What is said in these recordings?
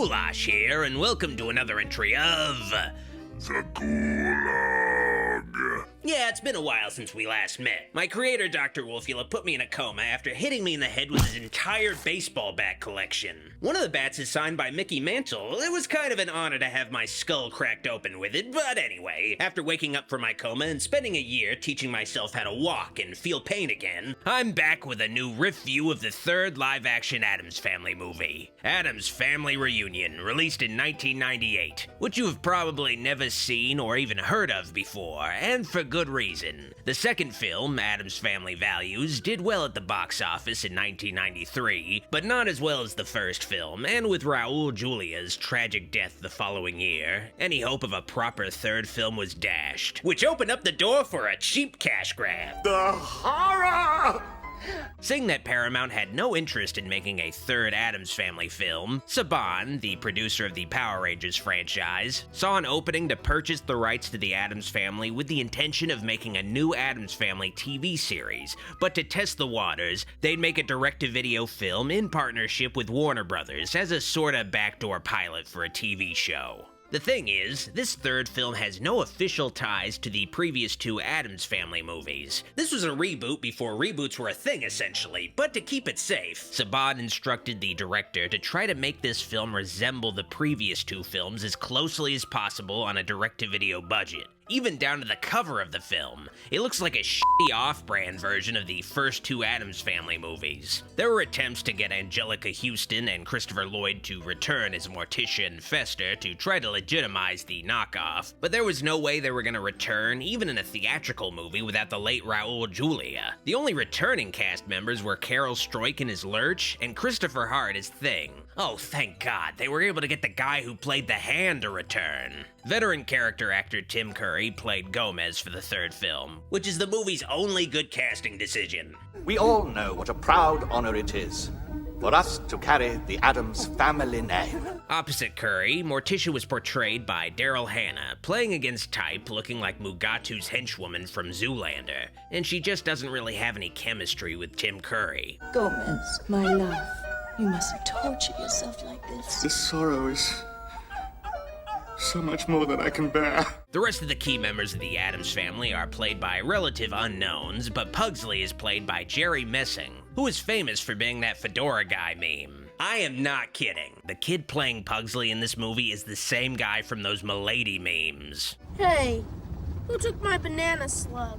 Ghoulash here, and welcome to another entry of... The Ghoulog. Yeah, it's been a while since we last met. My creator, Dr. Wolfula, put me in a coma after hitting me in the head with his entire baseball bat collection. One of the bats is signed by Mickey Mantle. It was kind of an honor to have my skull cracked open with it, but anyway, after waking up from my coma and spending a year teaching myself how to walk and feel pain again, I'm back with a new RiffView of the third live-action Addams Family movie, Addams Family Reunion, released in 1998, which you have probably never seen or even heard of before, and for good reason. The second film, Addams Family Values, did well at the box office in 1993, but not as well as the first film, and with Raul Julia's tragic death the following year, any hope of a proper third film was dashed, which opened up the door for a cheap cash grab. The horror! Seeing that Paramount had no interest in making a third Addams Family film, Saban, the producer of the Power Rangers franchise, saw an opening to purchase the rights to the Addams Family with the intention of making a new Addams Family TV series, but to test the waters, they'd make a direct-to-video film in partnership with Warner Brothers as a sorta backdoor pilot for a TV show. The thing is, this third film has no official ties to the previous two Addams Family movies. This was a reboot before reboots were a thing, essentially, but to keep it safe, Saban instructed the director to try to make this film resemble the previous two films as closely as possible on a direct-to-video budget. Even down to the cover of the film. It looks like a shitty off-brand version of the first two Addams Family movies. There were attempts to get Angelica Houston and Christopher Lloyd to return as Morticia and Fester to try to legitimize the knockoff, but there was no way they were going to return, even in a theatrical movie, without the late Raul Julia. The only returning cast members were Carol Stroiken as Lurch and Christopher Hart as Thing. Oh, thank God, they were able to get the guy who played the Hand to return. Veteran character actor Tim Curry played Gomez for the third film, which is the movie's only good casting decision. We all know what a proud honor it is for us to carry the Addams family name. Opposite Curry, Morticia was portrayed by Daryl Hannah, playing against type, looking like Mugatu's henchwoman from Zoolander, and she just doesn't really have any chemistry with Tim Curry. Gomez, my love, you mustn't torture yourself like this. This sorrow is so much more than I can bear. The rest of the key members of the Addams Family are played by relative unknowns, but Pugsley is played by Jerry Messing, who is famous for being that fedora guy meme. I am not kidding. The kid playing Pugsley in this movie is the same guy from those Milady memes. Hey, who took my banana slug?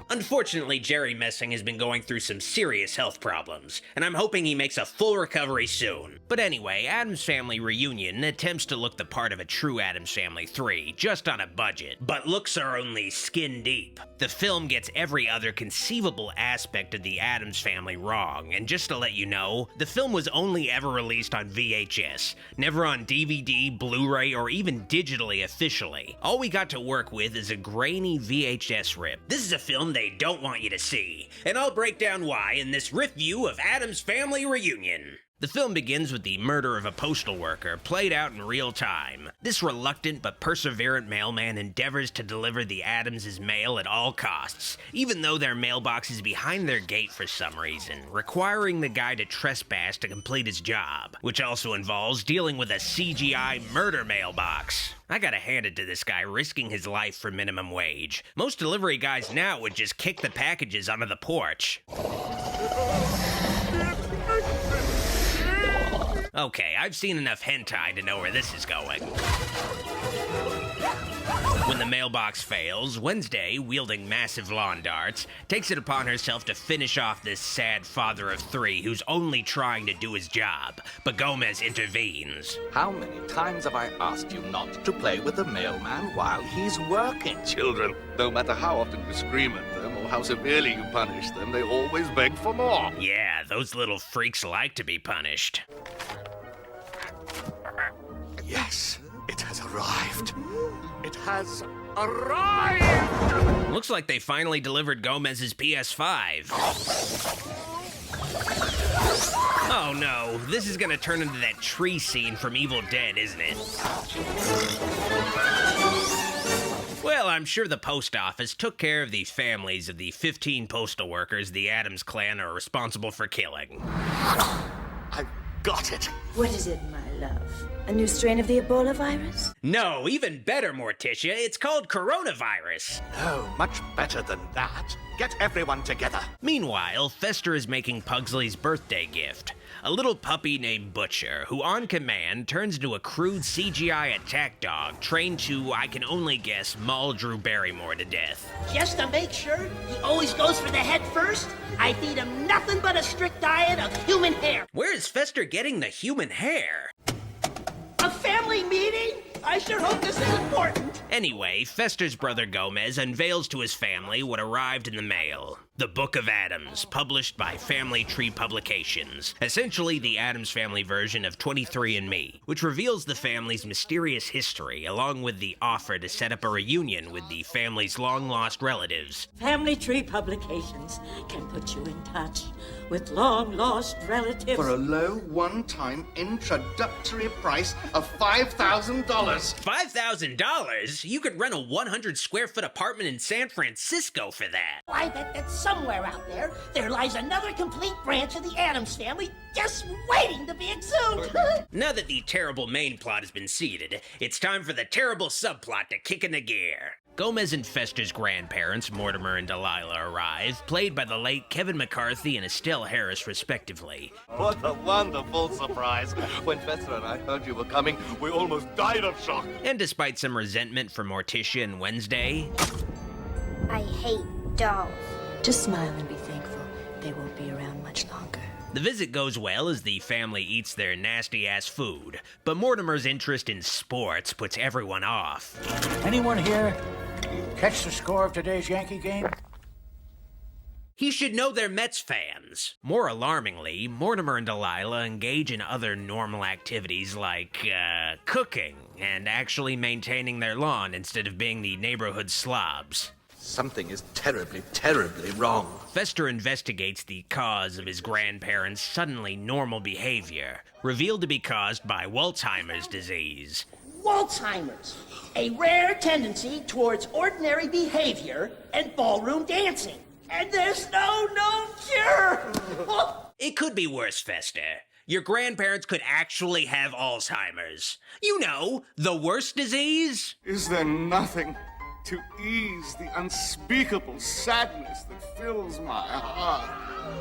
Unfortunately, Jerry Messing has been going through some serious health problems, and I'm hoping he makes a full recovery soon. But anyway, Addams Family Reunion attempts to look the part of a true Addams Family 3, just on a budget, but looks are only skin deep. The film gets every other conceivable aspect of the Addams Family wrong, and just to let you know, the film was only ever released on VHS, never on DVD, Blu-ray, or even digitally officially. All we got to work with is a grainy VHS rip. This is a film they don't want you to see, and I'll break down why in this RiffView of Addams Family Reunion. The film begins with the murder of a postal worker, played out in real time. This reluctant but perseverant mailman endeavors to deliver the Addams' mail at all costs, even though their mailbox is behind their gate for some reason, requiring the guy to trespass to complete his job, which also involves dealing with a CGI murder mailbox. I gotta hand it to this guy risking his life for minimum wage. Most delivery guys now would just kick the packages onto the porch. Okay, I've seen enough hentai to know where this is going. When the mailbox fails, Wednesday, wielding massive lawn darts, takes it upon herself to finish off this sad father of three who's only trying to do his job, but Gomez intervenes. How many times have I asked you not to play with the mailman while he's working? Children, no matter how often you scream at them or how severely you punish them, they always beg for more. Yeah, those little freaks like to be punished. Yes, it has arrived. It has arrived! Looks like they finally delivered Gomez's PS5. Oh no, this is gonna turn into that tree scene from Evil Dead, isn't it? Well, I'm sure the post office took care of the families of the 15 postal workers the Addams clan are responsible for killing. I've got it. What is it, my love? A new strain of the Ebola virus? No, even better, Morticia. It's called coronavirus. Oh, much better than that. Get everyone together. Meanwhile, Fester is making Pugsley's birthday gift. A little puppy named Butcher, who on command turns into a crude CGI attack dog trained to, I can only guess, maul Drew Barrymore to death. Just to make sure he always goes for the head first, I feed him nothing but a strict diet of human hair. Where is Fester getting the human hair? A family meeting? I sure hope this is important. Anyway, Fester's brother Gomez unveils to his family what arrived in the mail. The Book of Addams, published by Family Tree Publications. Essentially the Addams Family version of 23andMe, which reveals the family's mysterious history, along with the offer to set up a reunion with the family's long-lost relatives. Family Tree Publications can put you in touch with long-lost relatives. For a low, one-time introductory price of $5,000. $5,000? You could rent a 100-square-foot apartment in San Francisco for that. I bet that somewhere out there lies another complete branch of the Addams family just waiting to be exhumed. Now that the terrible main plot has been seeded, it's time for the terrible subplot to kick into gear. Gomez and Fester's grandparents, Mortimer and Delilah, arrive, played by the late Kevin McCarthy and Estelle Harris, respectively. What a wonderful surprise. When Fester and I heard you were coming, we almost died of shock. And despite some resentment from Morticia and Wednesday, I hate dolls. Just smile and be thankful. They won't be around much longer. the visit goes well as the family eats their nasty-ass food, but Mortimer's interest in sports puts everyone off. Anyone here catch the score of today's Yankee game? He should know they're Mets fans. More alarmingly, Mortimer and Delilah engage in other normal activities like, cooking and actually maintaining their lawn instead of being the neighborhood slobs. Something is terribly, terribly wrong. Fester investigates the cause of his grandparents' suddenly normal behavior, revealed to be caused by Walzheimer's disease. Walzheimer's, a rare tendency towards ordinary behavior and ballroom dancing. And there's no known cure! It could be worse, Fester. Your grandparents could actually have Alzheimer's. You know, the worst disease? Is there nothing to ease the unspeakable sadness that fills my heart?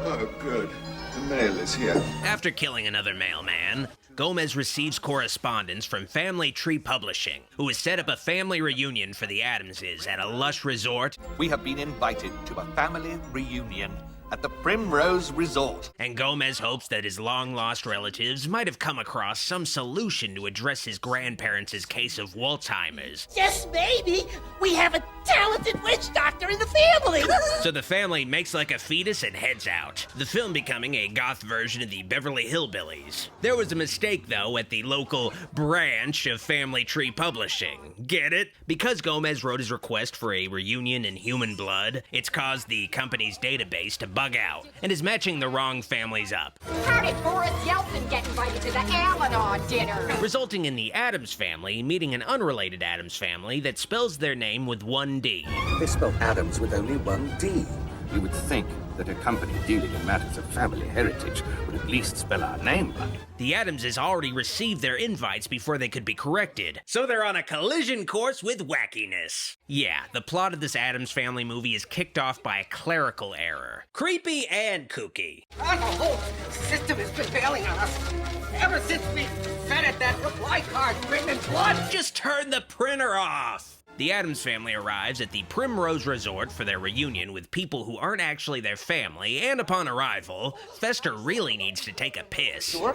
Oh, good. The mail is here. After killing another mailman, Gomez receives correspondence from Family Tree Publishing, who has set up a family reunion for the Addamses at a lush resort. We have been invited to a family reunion at the Primrose Resort. And Gomez hopes that his long-lost relatives might have come across some solution to address his grandparents' case of Walzheimer's. Yes, maybe. We have a talented witch doctor in the family. So the family makes like a fetus and heads out, the film becoming a goth version of the Beverly Hillbillies. There was a mistake, though, at the local branch of Family Tree Publishing. Get it? Because Gomez wrote his request for a reunion in human blood, it's caused the company's database to bug out, and is matching the wrong families up. How did Boris Yeltsin get invited to the Al-Anon dinner? Resulting in the Addams family meeting an unrelated Addams family that spells their name with one D. They spell Addams with only one D. You would think that a company dealing in matters of family heritage would at least spell our name right. The Addamses already received their invites before they could be corrected, so they're on a collision course with wackiness. Yeah, the plot of this Addams Family movie is kicked off by a clerical error. Creepy and kooky. Our whole system has been failing on us ever since we fed it that reply card written in blood. Just turn the printer off! The Addams family arrives at the Primrose Resort for their reunion with people who aren't actually their family, and upon arrival, Fester really needs to take a piss. Oh,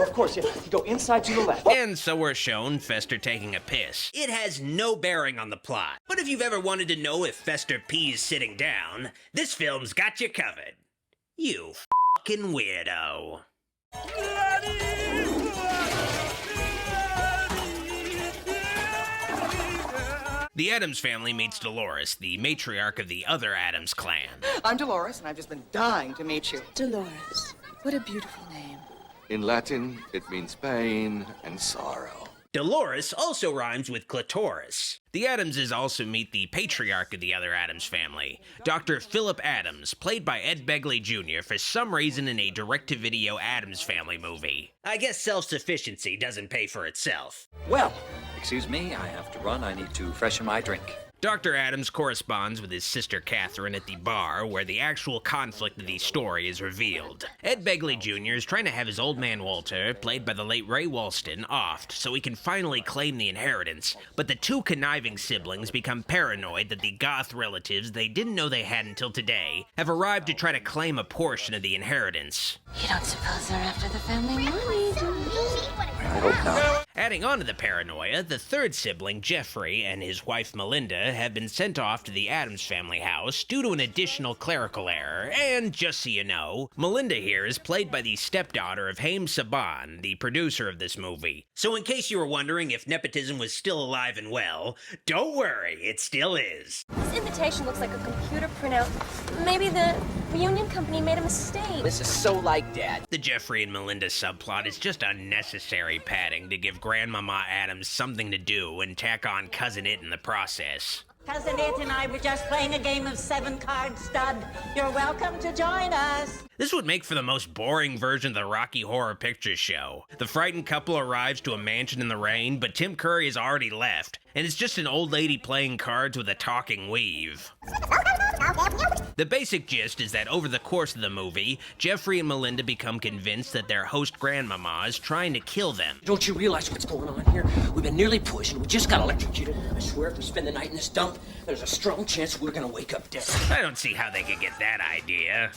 of course, yeah. You go inside to the left. And so we're shown Fester taking a piss. It has no bearing on the plot, but if you've ever wanted to know if Fester pees sitting down, this film's got you covered. You fucking weirdo. The Addams family meets Dolores, the matriarch of the other Addams clan. I'm Dolores, and I've just been dying to meet you. Dolores. What a beautiful name. In Latin, it means pain and sorrow. Dolores also rhymes with clitoris. The Addamses also meet the patriarch of the other Addams family, Dr. Philip Addams, played by Ed Begley Jr. for some reason in a direct-to-video Addams Family movie. I guess self-sufficiency doesn't pay for itself. Well, excuse me, I have to run. I need to freshen my drink. Dr. Addams corresponds with his sister Catherine at the bar, where the actual conflict of the story is revealed. Ed Begley Jr. is trying to have his old man Walter, played by the late Ray Walston, offed so he can finally claim the inheritance, but the two conniving siblings become paranoid that the goth relatives they didn't know they had until today have arrived to try to claim a portion of the inheritance. You don't suppose they're after the family money, do you? I hope not. Adding on to the paranoia, the third sibling, Geoffrey, and his wife Melinda have been sent off to the Addams family house due to an additional clerical error, and just so you know, Melinda here is played by the stepdaughter of Saban, the producer of this movie. So in case you were wondering if nepotism was still alive and well, don't worry, it still is. This invitation looks like a computer printout. Maybe the reunion company made a mistake. This is so like Dad. The Geoffrey and Melinda subplot is just unnecessary padding to give Grandmama Addams something to do and tack on Cousin It in the process. Cousin It and I were just playing a game of 7-card stud. You're welcome to join us. This would make for the most boring version of the Rocky Horror Picture Show. The frightened couple arrives to a mansion in the rain, but Tim Curry has already left, and it's just an old lady playing cards with a talking weave. The basic gist is that over the course of the movie, Geoffrey and Melinda become convinced that their host grandmama is trying to kill them. Don't you realize what's going on here? We've been nearly poisoned. We just got electrocuted. I swear if we spend the night in this dump, there's a strong chance we're gonna wake up dead. I don't see how they could get that idea.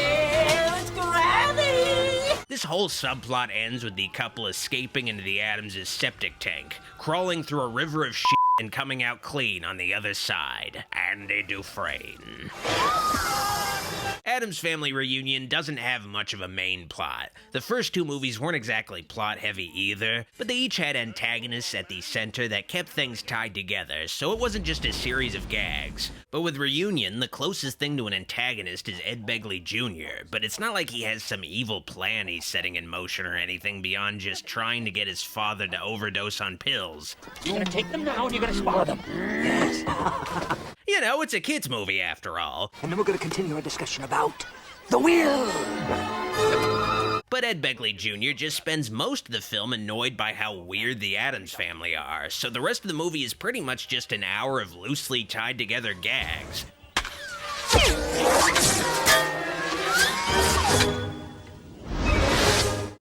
It's Granny! This whole subplot ends with the couple escaping into the Addams' septic tank, crawling through a river of shit and coming out clean on the other side. Andy Dufresne. Addams Family Reunion doesn't have much of a main plot. The first two movies weren't exactly plot-heavy either, but they each had antagonists at the center that kept things tied together, so it wasn't just a series of gags. But with Reunion, the closest thing to an antagonist is Ed Begley Jr., but it's not like he has some evil plan he's setting in motion or anything beyond just trying to get his father to overdose on pills. You're gonna take them now and you're gonna swallow them. Yes. You know, it's a kid's movie after all. And then we're gonna continue our discussion about the wheel. But Ed Begley Jr. just spends most of the film annoyed by how weird the Addams family are, so the rest of the movie is pretty much just an hour of loosely tied together gags.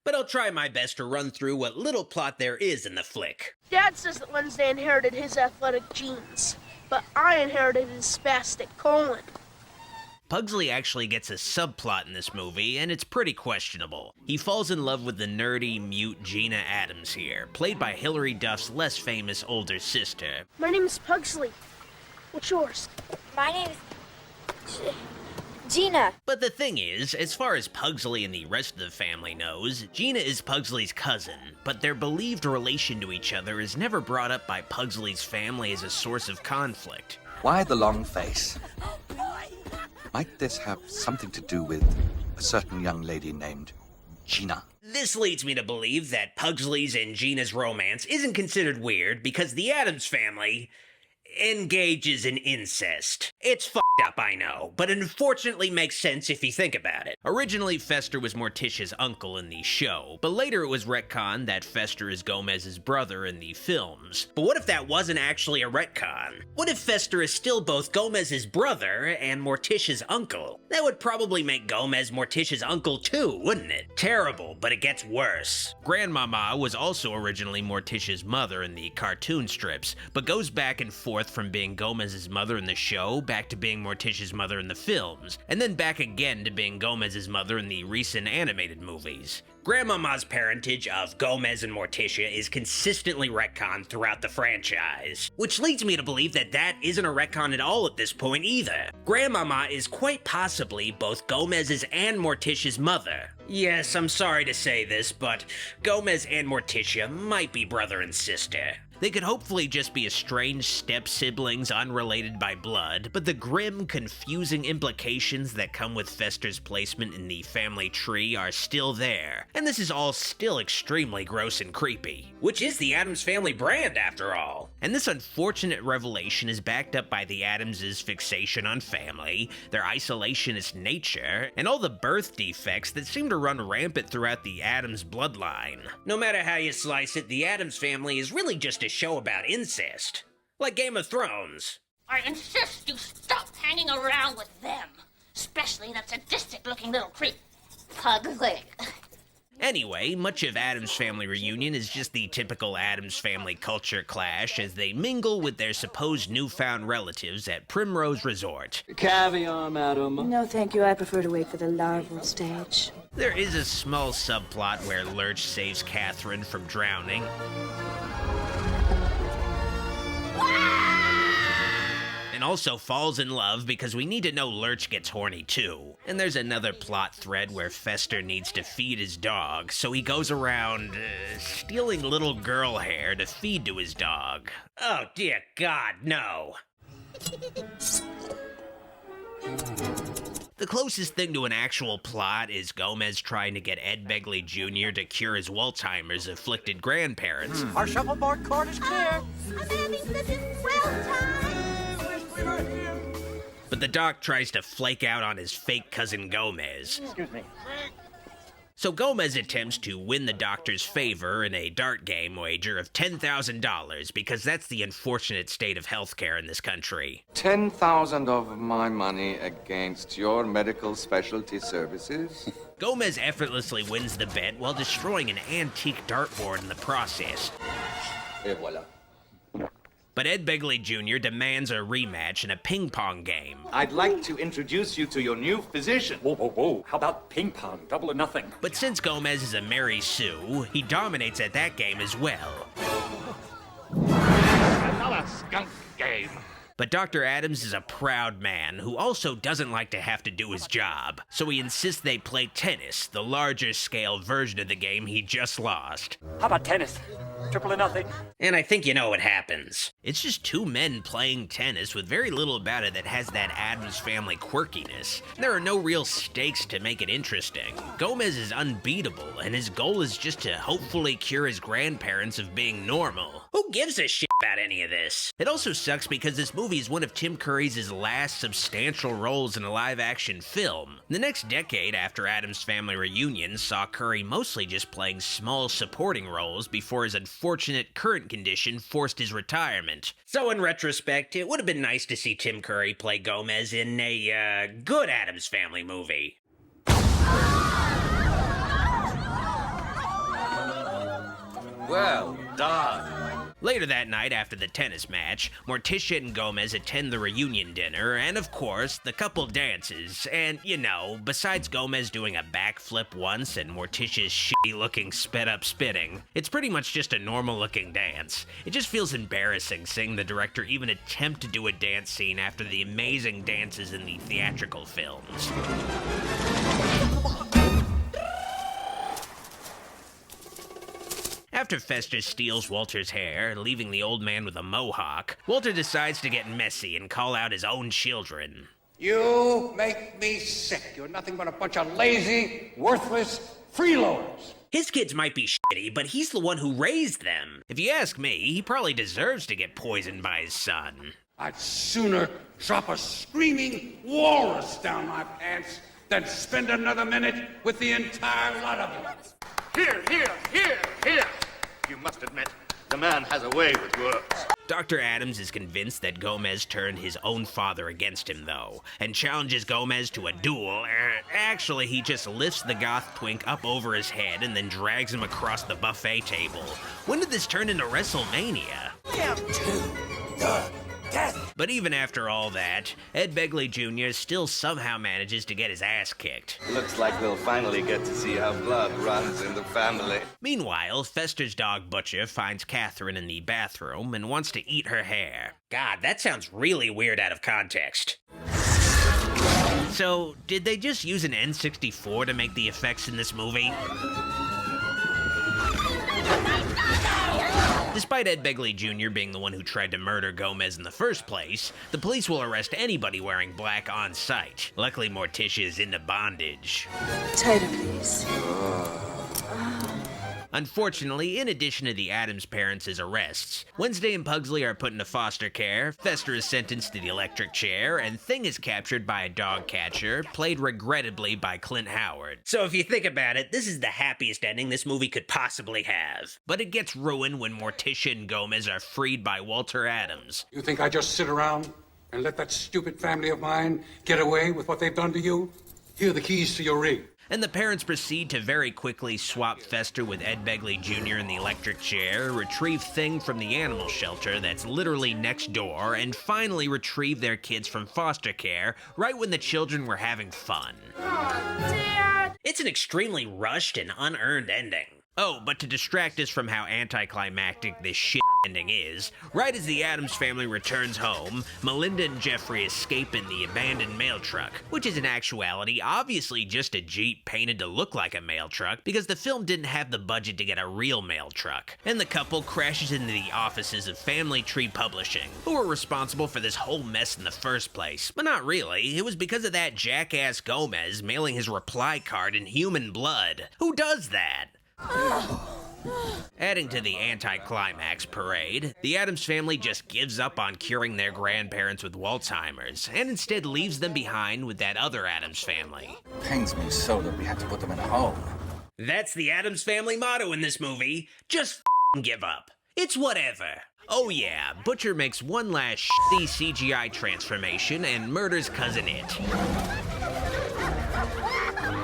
But I'll try my best to run through what little plot there is in the flick. Dad says that Wednesday inherited his athletic genes, but I inherited his spastic colon. Pugsley actually gets a subplot in this movie, and it's pretty questionable. He falls in love with the nerdy, mute Gina Addams here, played by Hilary Duff's less famous older sister. My name is Pugsley. What's yours? My name is Gina. But the thing is, as far as Pugsley and the rest of the family knows, Gina is Pugsley's cousin, but their believed relation to each other is never brought up by Pugsley's family as a source of conflict. Why the long face? Might this have something to do with a certain young lady named Gina? This leads me to believe that Pugsley's and Gina's romance isn't considered weird because the Addams family engages in incest. It's fucked up, I know, but it unfortunately makes sense if you think about it. Originally, Fester was Morticia's uncle in the show, but later it was retconned that Fester is Gomez's brother in the films. But what if that wasn't actually a retcon? What if Fester is still both Gomez's brother and Morticia's uncle? That would probably make Gomez Morticia's uncle too, wouldn't it? Terrible, but it gets worse. Grandmama was also originally Morticia's mother in the cartoon strips, but goes back and forth from being Gomez's mother in the show back to being Morticia's mother in the films, and then back again to being Gomez's mother in the recent animated movies. Grandmama's parentage of Gomez and Morticia is consistently retconned throughout the franchise, which leads me to believe that that isn't a retcon at all at this point either. Grandmama is quite possibly both Gomez's and Morticia's mother. Yes, I'm sorry to say this, but Gomez and Morticia might be brother and sister. They could hopefully just be estranged step-siblings unrelated by blood, but the grim, confusing implications that come with Fester's placement in the family tree are still there, and this is all still extremely gross and creepy. Which is the Addams Family brand, after all. And this unfortunate revelation is backed up by the Addams' fixation on family, their isolationist nature, and all the birth defects that seem to run rampant throughout the Addams bloodline. No matter how you slice it, the Addams Family is really just a show about incest. Like Game of Thrones. I insist you stop hanging around with them. Especially that sadistic-looking little creep. Pugly. Anyway, much of Addams Family Reunion is just the typical Addams Family culture clash as they mingle with their supposed newfound relatives at Primrose Resort. Caviar, madam. No, thank you. I prefer to wait for the larval stage. There is a small subplot where Lurch saves Catherine from drowning. And also falls in love because we need to know Lurch gets horny too. And there's another plot thread where Fester needs to feed his dog, so he goes around stealing little girl hair to feed to his dog. Oh dear God, no. The closest thing to an actual plot is Gomez trying to get Ed Begley Jr. to cure his Alzheimer's afflicted grandparents. Our shuffleboard court is clear. I'm having such a swell time. But the doc tries to flake out on his fake cousin Gomez. Excuse me. So Gomez attempts to win the doctor's favor in a dart game wager of $10,000 because that's the unfortunate state of healthcare in this country. 10,000 of my money against your medical specialty services? Gomez effortlessly wins the bet while destroying an antique dartboard in the process. Et voilà. But Ed Begley Jr. demands a rematch in a ping pong game. I'd like to introduce you to your new physician. Whoa, whoa, whoa. How about ping pong? Double or nothing. But since Gomez is a Mary Sue, he dominates at that game as well. Another skunk game. But Dr. Addams is a proud man who also doesn't like to have to do his job, so he insists they play tennis, the larger scale version of the game he just lost. How about tennis? Triple or nothing. And I think you know what happens. It's just two men playing tennis with very little about it that has that Addams Family quirkiness. There are no real stakes to make it interesting. Gomez is unbeatable, and his goal is just to hopefully cure his grandparents of being normal. Who gives a shit about any of this? It also sucks because this movie is one of Tim Curry's last substantial roles in a live-action film. The next decade after Addams Family Reunion saw Curry mostly just playing small supporting roles before his unfortunate current condition forced his retirement. So in retrospect, it would have been nice to see Tim Curry play Gomez in a, good Addams Family movie. Well done. Later that night, after the tennis match, Morticia and Gomez attend the reunion dinner, and of course, the couple dances. And, you know, besides Gomez doing a backflip once and Morticia's shitty-looking sped-up spitting, it's pretty much just a normal-looking dance. It just feels embarrassing seeing the director even attempt to do a dance scene after the amazing dances in the theatrical films. After Fester steals Walter's hair, leaving the old man with a mohawk, Walter decides to get messy and call out his own children. You make me sick. You're nothing but a bunch of lazy, worthless freeloaders. His kids might be shitty, but he's the one who raised them. If you ask me, he probably deserves to get poisoned by his son. I'd sooner drop a screaming walrus down my pants than spend another minute with the entire lot of them. Here, here, here, here. You must admit, the man has a way with words. Dr. Addams is convinced that Gomez turned his own father against him, though, and challenges Gomez to a duel. Actually, he just lifts the goth twink up over his head and then drags him across the buffet table. When did this turn into WrestleMania? To the death. But even after all that, Ed Begley Jr. still somehow manages to get his ass kicked. Looks like we'll finally get to see how blood runs in the family. Meanwhile, Fester's dog Butcher finds Catherine in the bathroom and wants to eat her hair. God, that sounds really weird out of context. So, did they just use an N64 to make the effects in this movie? Despite Ed Begley Jr. being the one who tried to murder Gomez in the first place, the police will arrest anybody wearing black on sight. Luckily, Morticia is into bondage. Tighter, please. Unfortunately, in addition to the Addams parents' arrests, Wednesday and Pugsley are put into foster care, Fester is sentenced to the electric chair, and Thing is captured by a dog catcher, played regrettably by Clint Howard. So if you think about it, this is the happiest ending this movie could possibly have. But it gets ruined when Morticia and Gomez are freed by Walter Addams. You think I just sit around and let that stupid family of mine get away with what they've done to you? Here are the keys to your rig. And the parents proceed to very quickly swap Fester with Ed Begley Jr. in the electric chair, retrieve Thing from the animal shelter that's literally next door, and finally retrieve their kids from foster care right when the children were having fun. Dad! It's an extremely rushed and unearned ending. Oh, but to distract us from how anticlimactic this shit ending is, right as the Addams family returns home, Melinda and Geoffrey escape in the abandoned mail truck, which is in actuality obviously just a Jeep painted to look like a mail truck because the film didn't have the budget to get a real mail truck. And the couple crashes into the offices of Family Tree Publishing, who were responsible for this whole mess in the first place. But not really, it was because of that jackass Gomez mailing his reply card in human blood. Who does that? Adding to the anticlimax parade, the Addams family just gives up on curing their grandparents with Alzheimer's, and instead leaves them behind with that other Addams family. Pains me so that we had to put them in a home. That's the Addams family motto in this movie. Just give up. It's whatever. Oh yeah, Butcher makes one last shitty CGI transformation and murders Cousin It.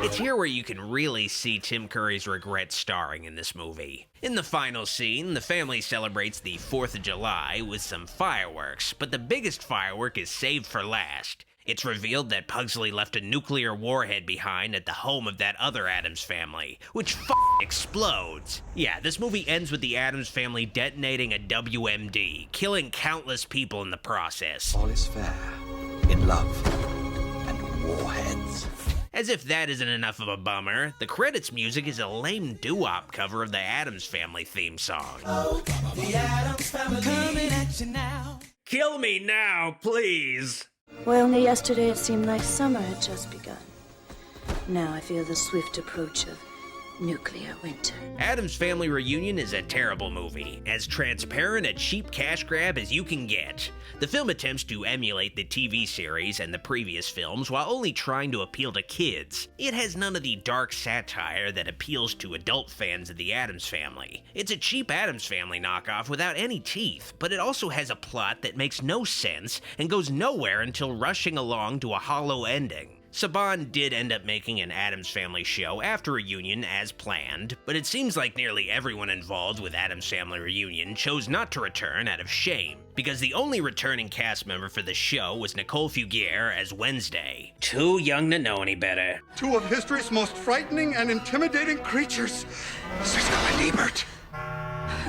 It's here where you can really see Tim Curry's regret starring in this movie. In the final scene, the family celebrates the 4th of July with some fireworks, but the biggest firework is saved for last. It's revealed that Pugsley left a nuclear warhead behind at the home of that other Addams family, which explodes. Yeah, this movie ends with the Addams family detonating a WMD, killing countless people in the process. All is fair in love and warheads. As if that isn't enough of a bummer, the credits music is a lame doo-wop cover of the Addams Family theme song. Oh, the Addams Family coming at you now. Kill me now, please. Why, only yesterday it seemed like summer had just begun. Now I feel the swift approach of nuclear winter. Addams Family Reunion is a terrible movie, as transparent a cheap cash grab as you can get. The film attempts to emulate the TV series and the previous films while only trying to appeal to kids. It has none of the dark satire that appeals to adult fans of the Addams Family. It's a cheap Addams Family knockoff without any teeth, but it also has a plot that makes no sense and goes nowhere until rushing along to a hollow ending. Saban did end up making an Addams Family show after Reunion as planned, but it seems like nearly everyone involved with Addams Family Reunion chose not to return out of shame, because the only returning cast member for the show was Nicole Fugere as Wednesday. Too young to know any better. Two of history's most frightening and intimidating creatures. Siskel and Ebert.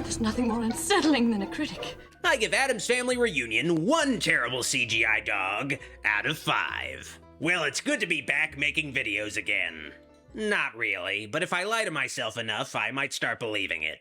There's nothing more unsettling than a critic. I give Addams Family Reunion 1 terrible CGI dog out of 5. Well, it's good to be back making videos again. Not really, but if I lie to myself enough, I might start believing it.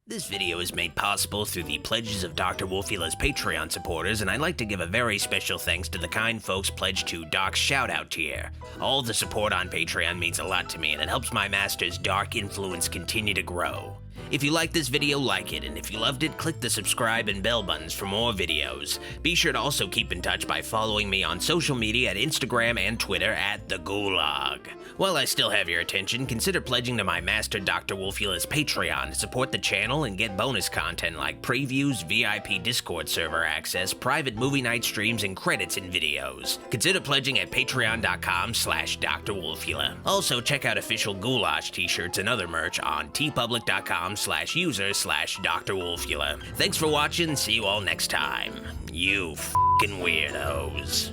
This video is made possible through the pledges of Dr. Wolfila's Patreon supporters, and I'd like to give a very special thanks to the kind folks pledged to Doc's Shoutout tier. All the support on Patreon means a lot to me, and it helps my master's dark influence continue to grow. If you liked this video, like it, and if you loved it, click the subscribe and bell buttons for more videos. Be sure to also keep in touch by following me on social media at Instagram and Twitter at The Ghoulog. While I still have your attention, consider pledging to my master Dr. Wolfila's Patreon to support the channel and get bonus content like previews, VIP Discord server access, private movie night streams, and credits in videos. Consider pledging at patreon.com/Dr. Wolfila. Also, check out official Ghoulash t-shirts and other merch on tpublic.com/user/Dr. Wolfila. Thanks for watching, see you all next time. You f***ing weirdos.